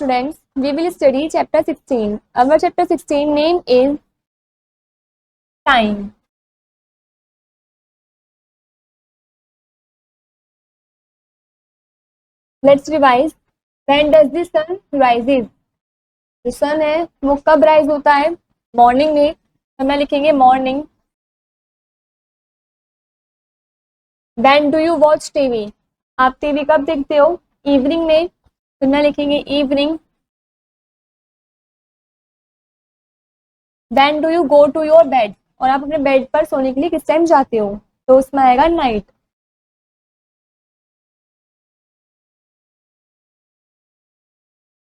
students, we will study chapter 16. Our chapter 16 name is time. Let's revise. When does the sun rises? जो सन है वो कब rise होता है? मॉर्निंग में. हम लिखेंगे morning. When do you watch TV? आप टीवी कब देखते हो? इवनिंग में. तो मैं लिखेंगे evening. When do you go to your bed? और आप अपने बेड पर सोने के लिए किस टाइम जाते हो? तो उसमें आएगा night.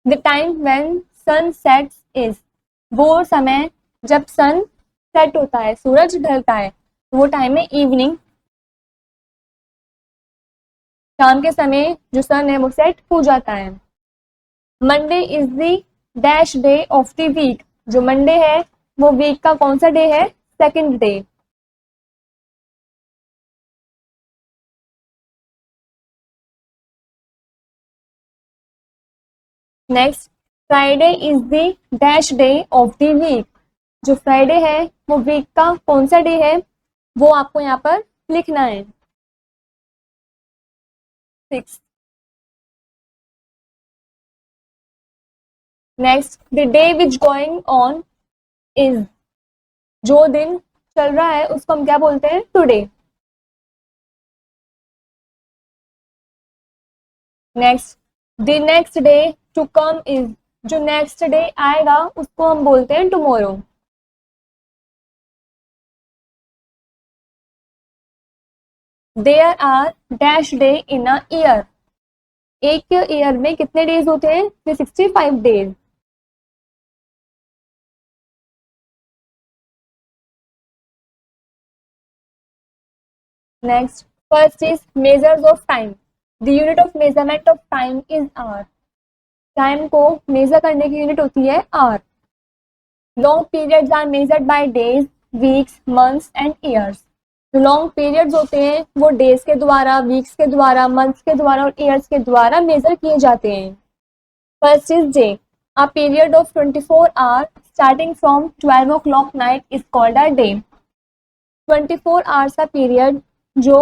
The time when sun sets is, वो समय जब सन सेट होता है, सूरज ढलता है, तो वो टाइम है इवनिंग. शाम के समय जो सन है वो सेट हो जाता है. Monday is the dash day of the week. जो मंडे है वो वीक का कौन सा डे है? Second day. Next, Friday is the dash day of the week. जो फ्राइडे है वो वीक का कौन सा डे है? वो आपको यहाँ पर लिखना है. 6. Next, the day which going on is. जो दिन चल रहा है उसको हम क्या बोलते हैं? Today. Next, the next day to come is. जो नेक्स्ट डे आएगा उसको हम बोलते हैं tomorrow. There are dash day in a year. एक ईयर में कितने डेज होते हैं? 365 days. Next, first is measures of time. The unit of measurement of time is hour. Time को मेजर करने की यूनिट होती है hour. Long periods are measured by days, weeks, months and years. जो लॉन्ग पीरियड्स होते हैं वो days के द्वारा, वीक्स के द्वारा, मंथ्स के द्वारा और ईयर्स के द्वारा मेजर किए जाते हैं. First is day. A period of 24 hour starting from 12 o'clock night is called a day. 24 hours का पीरियड जो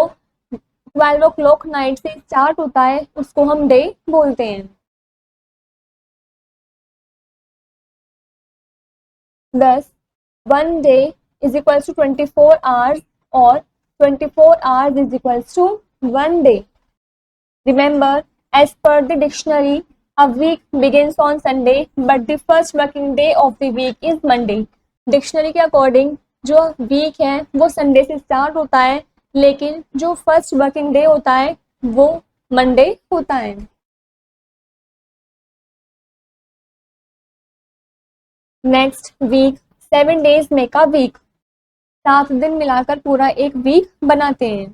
12 o'clock नाइट से स्टार्ट होता है उसको हम डे बोलते हैं. Thus, one day is equals to 24 hours or 24 hours is equals to 1 day. Remember, as per the dictionary, a week begins on Sunday, but the first working day of the week is Monday. Dictionary के according जो week है वो Sunday से start होता है, लेकिन जो first working day होता है वो मंडे होता है. Next, week. 7 days make a week. 7 दिन मिलाकर पूरा एक वीक बनाते हैं.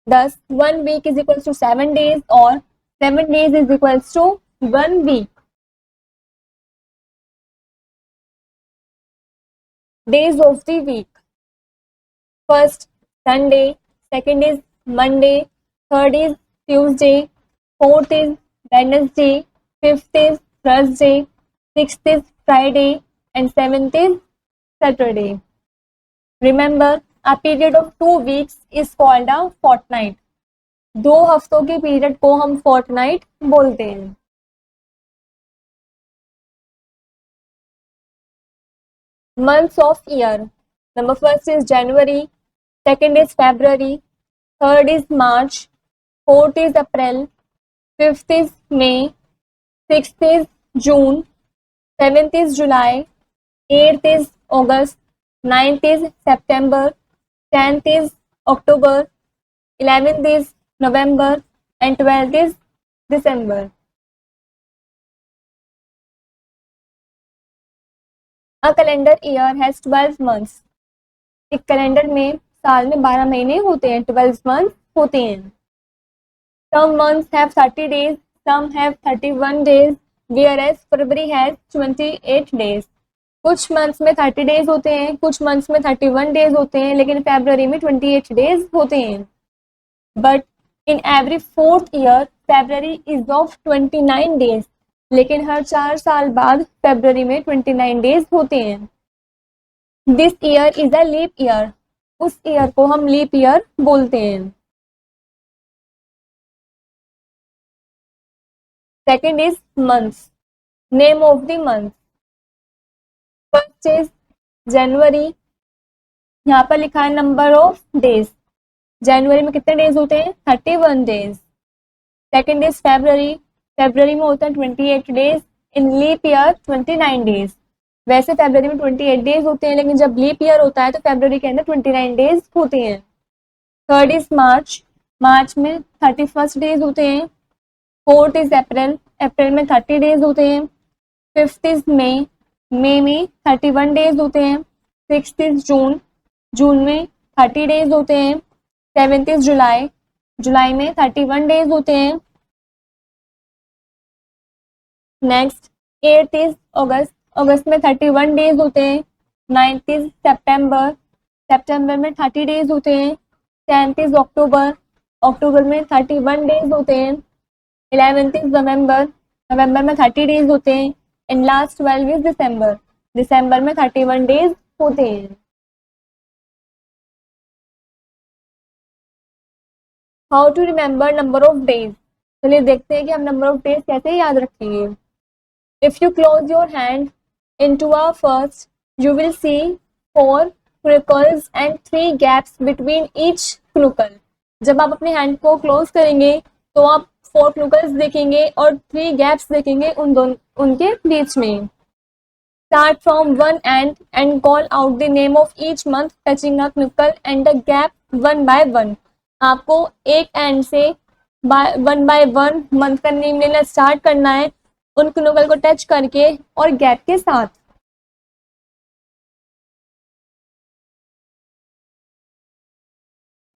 10. 1 week is equals to 7 days और 7 days is equals to 1 week. Days of the week. First, Sunday. Second is Monday. Third is Tuesday. Fourth is Wednesday. Fifth is Thursday. Sixth is Friday. And seventh is Saturday. Remember, a period of 2 weeks is called a fortnight. 2 हफ्तों के period को हम fortnight बोलते हैं. Months of year. Number first is January. Second is February. Third is March. Fourth is April. Fifth is May. Sixth is June. Seventh is July. Eighth is August. Ninth is September. 10th is October. 11th is November. And 12th is December. A calendar year has 12 months. एक calendar में साल में 12 महीने होते हैं, 12 months होते हैं. Some months have 30 days, some have 31 days, whereas February has 28 days. कुछ मंथ्स में 30 डेज होते हैं, कुछ मंथ्स में 31 डेज होते हैं, लेकिन फरवरी में 28 डेज होते हैं. But in every 4th year February is of 29 days. लेकिन हर 4 साल बाद फरवरी में 29 डेज होते हैं। This year is a leap year, उस ईयर को हम लीप ईयर बोलते हैं। Second is months, name of the month. First is January, यहाँ पर लिखा है नंबर ऑफ डेज, जनवरी में कितने डेज होते हैं 31 days. Second is February, February में होता है 28 डेज, इन लीप ईयर 29 डेज। वैसे फेब्रवरी में 28 डेज होते हैं, लेकिन जब लीप ईयर होता है तो फेब्रवरी के अंदर 29 डेज होते हैं। थर्ड इज मार्च, मार्च में 31 डेज होते हैं। फोर्थ इज अप्रैल, अप्रैल में 30 डेज होते हैं। फिफ्थ इज मई, मई में 31 डेज होते हैं। सिक्स्थ इज जून, जून में 30 डेज होते हैं। सेवेंथ इज जुलाई, जुलाई में 31 डेज होते हैं। नेक्स्ट एट्थ इज अगस्त, अगस्त में 31 डेज होते हैं। नाइन्थ इज सितंबर, सितंबर में 30 डेज होते हैं। टेंथ इज अक्टूबर, अक्टूबर में 31 डेज होते हैं। 11th इज नवंबर, नवंबर में 30 डेज होते हैं। एंड लास्ट 12 इज दिसंबर, दिसंबर में 31 डेज होते हैं। How to remember number of days, चलिए देखते हैं कि हम नंबर ऑफ डेज कैसे याद रखेंगे। If you close your hand into a first, you will see 4 knuckles and 3 gaps between each knuckle। जब आप अपने हैंड को क्लोज करेंगे तो आप 4 knuckles देखेंगे और 3 gaps देखेंगे उनके बीच में। Start from one end and call out the name of each month touching a knuckle and a gap one by one। आपको एक एंड से वन बाय वन मंथ का नेम लेना स्टार्ट करना है, उन knuckle को टच करके और गैप के साथ।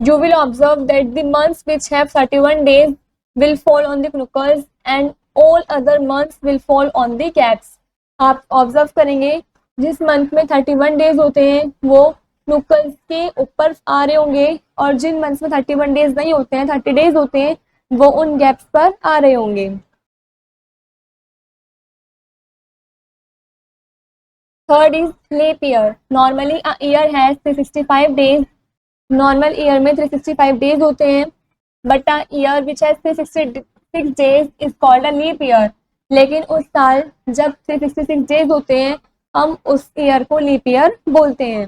You will observe that the months which have 31 days will fall on the knuckles and all other months will fall on the gaps। आप ऑब्जर्व करेंगे जिस मंथ में 31 डेज होते हैं वो knuckles के ऊपर आ रहे होंगे, और जिन मंथ्स में 31 डेज नहीं होते हैं 30 डेज होते हैं वो उन गैप्स पर आ रहे होंगे। Third is leap year, normally a year has 365 days, normal year में 365 डेज होते हैं, but a year which has 366 days is called a leap year. लेकिन उस साल जब 366 डेज होते हैं हम उस ईयर को लीप ईयर बोलते हैं।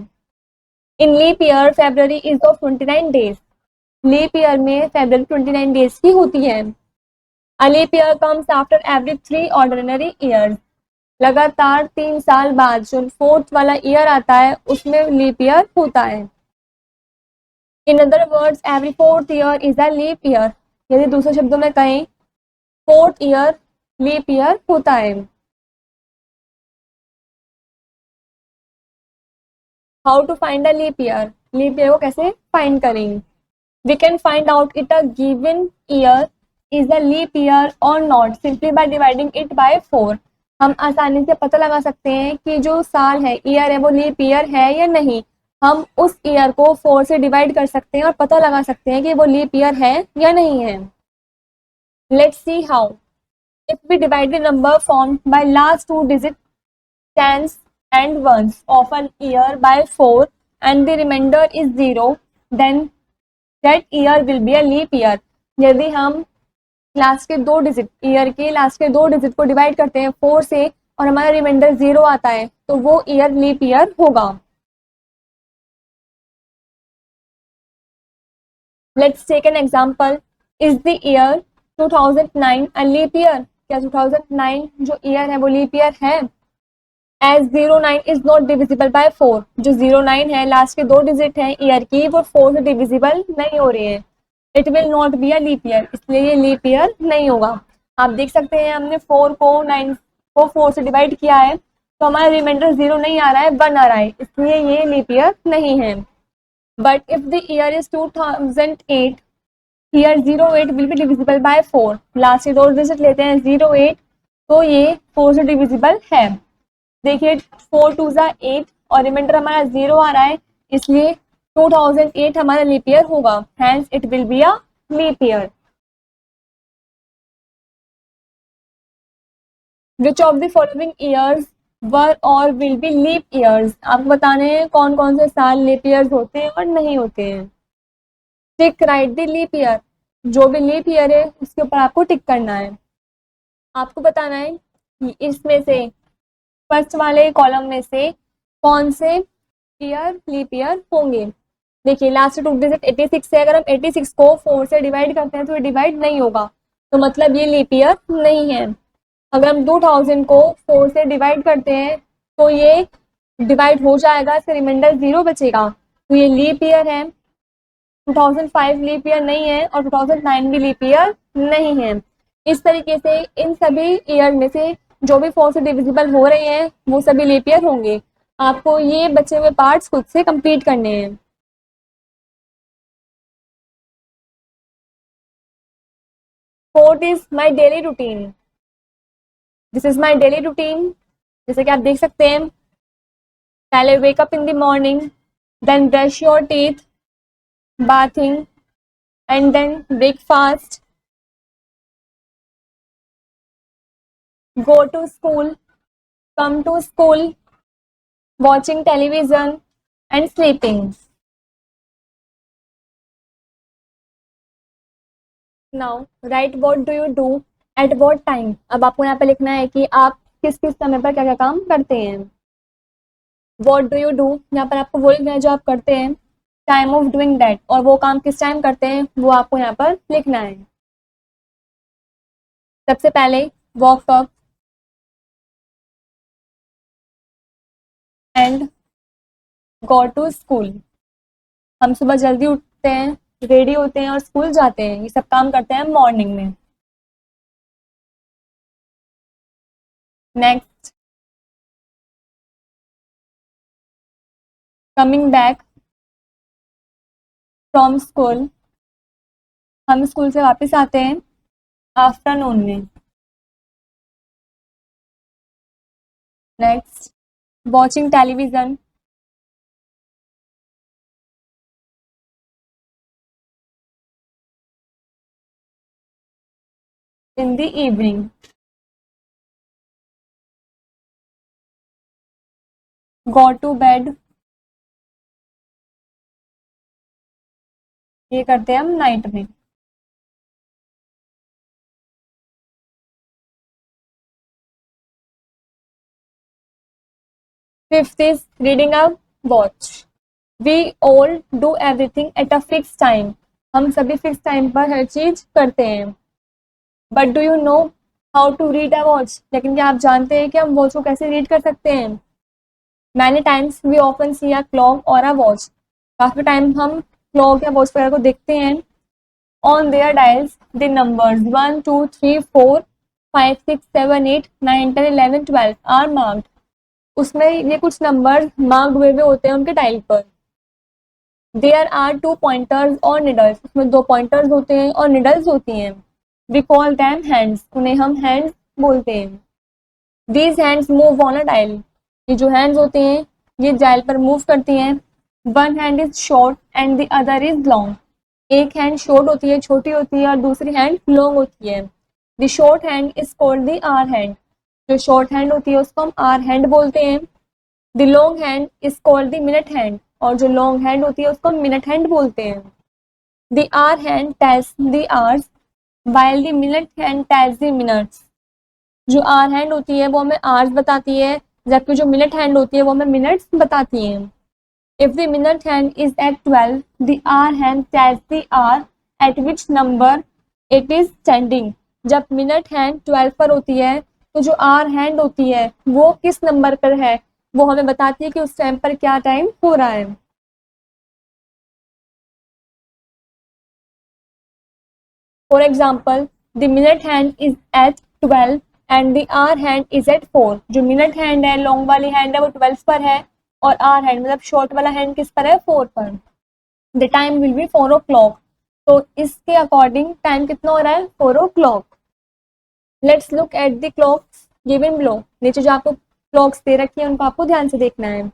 In leap year February is of 29 days, leap year में फेब्रवरी 29 डेज की होती है। A leap year comes after every 3 ordinary years, लगातार 3 साल बाद जो फोर्थ वाला ईयर आता है उसमें लीप ईयर होता है। In other words every fourth year is a leap year, यदि दूसरे शब्दों में कहें फोर्थ ईयर लीप ईयर होता है। How to find a leap year, leap year को कैसे फाइंड करेंगे। We can find out it a given year is a leap year और not simply by dividing it by 4। हम आसानी से पता लगा सकते हैं कि जो साल है ईयर है वो लीप ईयर है या नहीं। हम उस ईयर को 4 से डिवाइड कर सकते हैं और पता लगा सकते हैं कि वो लीप ईयर है या नहीं है। Let's see how. If we divide the number formed by last 2 digit tens and ones of an year by 4 and the remainder is 0, then that year will be a leap year। यदि हम last के 2 digit year के last के 2 digit को divide करते हैं 4 से और हमारा रिमाइंडर 0 आता है तो वो ईयर लीप ईयर होगा। Let's take an example, is the year 2009 a leap year, क्या 2009 जो ईयर है वो लीप ईयर है। As 09 is not divisible by 4, जो 09 है लास्ट के 2 डिजिट है ईयर की वो 4 से डिविजिबल नहीं हो रही है, it will not be a leap year, इसलिए ये लीप ईयर नहीं होगा। आप देख सकते हैं हमने 4 को 9 को 4 से डिवाइड किया है तो हमारा रिमाइंडर 0 नहीं आ रहा है 1 आ रहा है, इसलिए ये लीप ईयर नहीं है। But if the year is 2008, year 08 will be divisible by 4, last के 2 डिजिट लेते हैं 08 तो ये 4 से डिविजिबल है। देखिए 4 टू ज़ा 8 और रिमाइंडर हमारा 0 आ रहा है, इसलिए 2008 हमारा लीप ईयर होगा, hence it will be a leap year. Which of the following years were और विल बी लीप ईयर्स, आपको बताने हैं कौन कौन से साल लीप ईयर्स होते हैं और नहीं होते हैं। Tick right the leap year, जो भी लीप ईयर है उसके ऊपर आपको टिक करना है। आपको बताना है कि इसमें से फर्स्ट वाले कॉलम में से कौन से ईयर लीप ईयर होंगे। देखिए लास्ट टू डिजिट 86 है, अगर हम 86 को 4 से डिवाइड करते हैं तो ये डिवाइड नहीं होगा, तो मतलब ये लीप ईयर नहीं है। अगर हम 2000 को 4 से डिवाइड करते हैं तो ये डिवाइड हो जाएगा, इसका रिमाइंडर 0 बचेगा, तो ये लीप ईयर है। 2005 लीप ईयर नहीं है और 2009 भी लीप ईयर नहीं है। इस तरीके से इन सभी ईयर में से जो भी 4 से डिविजिबल हो रहे हैं वो सभी लीप ईयर होंगे। आपको ये बचे हुए पार्ट्स खुद से कंप्लीट करने हैं। Fourth is my daily routine, this is my daily routine. जैसे कि आप देख सकते हैं, पहले wake up in the morning, then brush your teeth, bathing, and then breakfast, go to school, come to school, watching television, and sleeping. Now write what do you do at what time. अब आपको यहाँ पे लिखना है कि आप किस किस समय पर क्या क्या काम करते हैं। What do you do, यहाँ पर आपको वो लिखना है जो आप करते हैं। टाइम ऑफ डूइंग दैट, और वो काम किस टाइम करते हैं वो आपको यहाँ पर लिखना है। सबसे पहले walk up and go to school, हम सुबह जल्दी उठते हैं, रेडी होते हैं और स्कूल जाते हैं, ये सब काम करते हैं मॉर्निंग में। Next, coming back from school, हम स्कूल से वापस आते हैं आफ्टरनून में। Next, watching television, in the evening. Go to bed, ये करते हैं हम नाइट में। Fifth is reading a watch, we all do everything at a fix time, हम सभी फिक्स टाइम पर हर चीज करते हैं। But do you know how to read a watch, लेकिन क्या आप जानते हैं कि हम वॉच को कैसे रीड कर सकते हैं। Many times we often see a clock और अ वॉच, काफी टाइम हम क्लॉक या वॉच वगैरह को देखते हैं। On their dials the numbers 1 2 3 4 5 6 7 8 9 10 11 12 are marked, उसमें ये कुछ नंबर मार्क्ड हुए हुए होते हैं उनके डायल पर। देयर आर टू पॉइंटर्स और निडल्स, उसमें दो पॉइंटर्स होते हैं और निडल्स होती हैं। वी कॉल दैम हैंड्स, उन्हें हम हैंड्स बोलते हैं। These hands move on a dial, ये जो हैंड्स होते हैं ये डायल पर मूव करती हैं। One hand is short and the other is long, एक हैंड शॉर्ट होती है, छोटी होती है, और दूसरी हैंड लॉन्ग होती है। The short hand is called the hour hand, जो शॉर्ट हैंड होती है उसको हम आर हैंड बोलते हैं। The long hand is called the minute hand, और जो लॉन्ग हैंड होती है उसको हम मिनट हैंड बोलते हैं। The hour hand tells the hours while the minute hand tells the minutes, जो आर हैंड होती है वो हमें आवर्स बताती है, जबकि जो मिनट हैंड होती है वो हमें मिनट्स बताती है। If the minute hand is at 12, the hour hand tells the hour at which number it is standing, जब मिनट हैंड 12 पर होती है तो जो आर हैंड होती है वो किस नंबर पर है, वो हमें बताती है कि उस टाइम पर क्या टाइम हो रहा है। For example, the minute hand is at 12 and the hour hand is at 4, जो मिनट हैंड है, लॉन्ग वाली हैंड है, वो 12 पर है, और आर हैंड मतलब शॉर्ट वाला हैंड किस पर है, 4 पर। The time will be 4 o'clock, तो इसके अकॉर्डिंग टाइम कितना हो रहा है, 4 o'clock। Let's look at the clocks given below, नीचे जो आपको क्लॉक्स दे रखी है उनको आपको ध्यान से देखना है।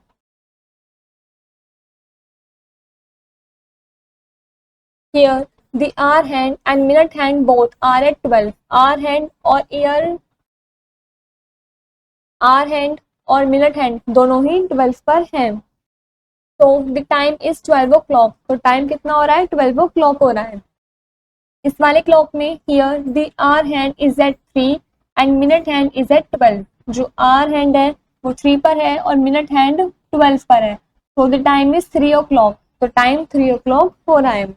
Here, the hour hand and minute hand both are at 12. Hour hand और ear आवर हैंड और मिनट हैंड दोनों ही 12 पर हैं। तो the time is 12 o'clock, तो टाइम कितना हो रहा है, 12 ओ क्लॉक हो रहा है। इस वाले क्लॉक में here the hour hand is at 3 and minute hand is at 12। जो आवर हैंड है वो 3 पर है और मिनट हैंड 12 पर है। तो the time is 3 o'clock, तो टाइम 3 ओ क्लॉक हो रहा है।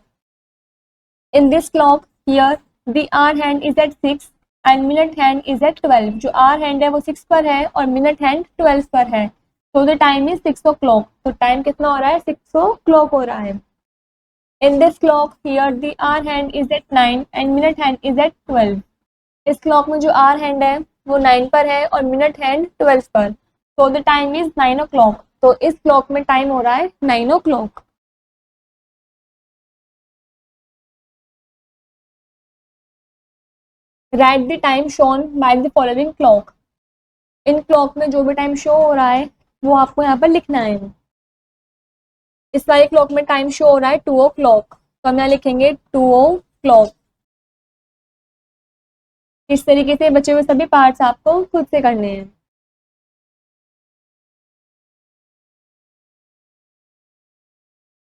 In this clock here the hour hand is at 6 and minute hand is at 12। जो आवर हैंड है वो 6 पर है और मिनट हैंड 12 पर है। तो the time is 6 o'clock, तो टाइम कितना हो रहा है, 6 ओ क्लॉक हो रहा है। In this clock here the hour hand is at 9 and minute hand is at 12। इस क्लॉक में जो आवर हैंड है वो 9 पर है और मिनट हैंड 12 पर। तो the time is 9 o'clock, तो इस क्लॉक में टाइम हो रहा है 9 o'clock. Right the time shown by the following clock. इन क्लॉक में जो भी टाइम शो हो रहा है वो आपको यहाँ पर लिखना है। इस वाले क्लॉक में टाइम शो हो रहा है 2 ओ क्लॉक, तो हम यहाँ लिखेंगे 2 ओ क्लॉक। इस तरीके से बचे हुए सभी पार्ट्स आपको खुद से करने हैं।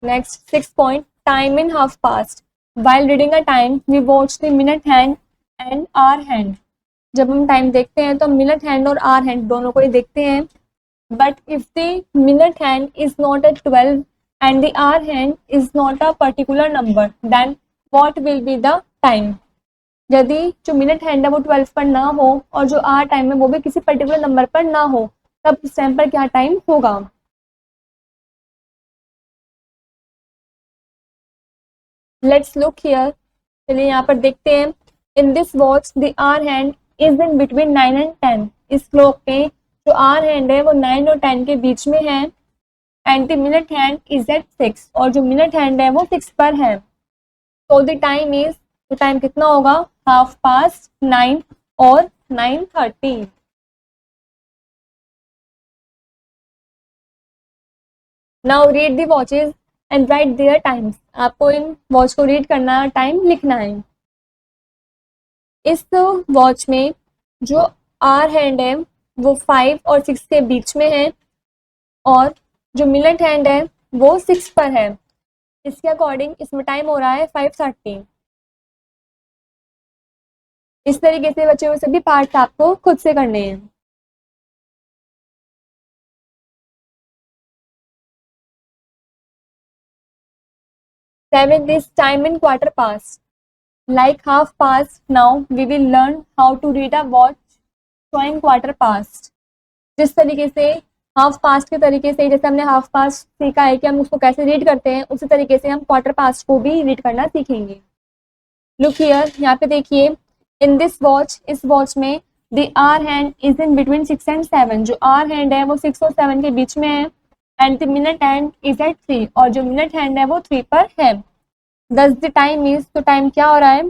Next, 6 point, time in half past. While reading a time, we watch the minute hand and hour hand. जब हम टाइम देखते हैं तो मिनट हैंड और आवर हैंड दोनों को ही देखते हैं। But if the minute hand is not at 12 and the hour hand is not a particular number, then what will be the time. यदि जो मिनट हैंड है वो 12 पर ना हो और जो आवर टाइम है वो भी किसी पर्टिकुलर नंबर पर ना हो, तब उस टाइम पर क्या टाइम होगा। लेट्स लुक हियर, चलिए यहाँ पर देखते हैं। In this watch the hour hand is in between 9 and 10। इस क्लॉक में जो आवर हैंड है वो 9 और 10 के बीच में है। And the minute hand is at 6, और जो मिनट हैंड है वो 6 पर है। तो द टाइम इज, तो टाइम कितना होगा, 9:30 और 9:30। Now read the watches and write their times. आपको इन वॉच को रीड करना, टाइम लिखना है। इस वॉच में जो आवर हैंड है वो 5 और 6 के बीच में है और जो मिनट हैंड है वो 6 पर है। इसके अकॉर्डिंग इसमें टाइम हो रहा है 5:30। इस तरीके से बचे हुए सभी पार्ट्स आपको खुद से करने हैं। Seven this time in quarter past, like half past. Now we will learn how to read a watch showing quarter past। जिस तरीके से हाफ पास्ट के तरीके से, जैसे हमने हाफ पास्ट सीखा है कि हम उसको कैसे रीड करते हैं, उसी तरीके से हम क्वार्टर पास्ट को भी रीड करना सीखेंगे। लुक हियर, यहाँ पे देखिए। इन दिस वॉच, इस वॉच में the hour hand is in between 6 and 7। जो आवर हैंड है वो 6 और 7 के बीच में है। And the minute hand is at 3, और जो मिनट हैंड है वो 3 पर है। दस द टाइम इज, तो टाइम क्या हो रहा है,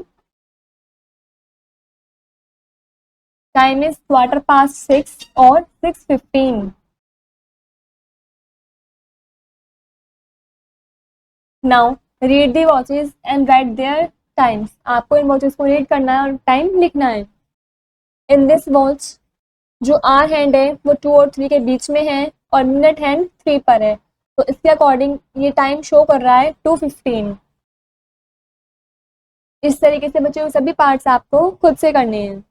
टाइम इज क्वार्टर पास्ट 6 और 6:15। Now read the watches and write their times. आपको इन वॉचेस को रीड करना है और टाइम लिखना है। इन दिस वॉच जो आवर हैंड है वो 2 और 3 के बीच में है और मिनट हैंड 3 पर है। तो इसके अकॉर्डिंग ये टाइम शो कर रहा है 2:15। इस तरीके से बचे हुए सभी पार्ट्स आपको खुद से करने हैं।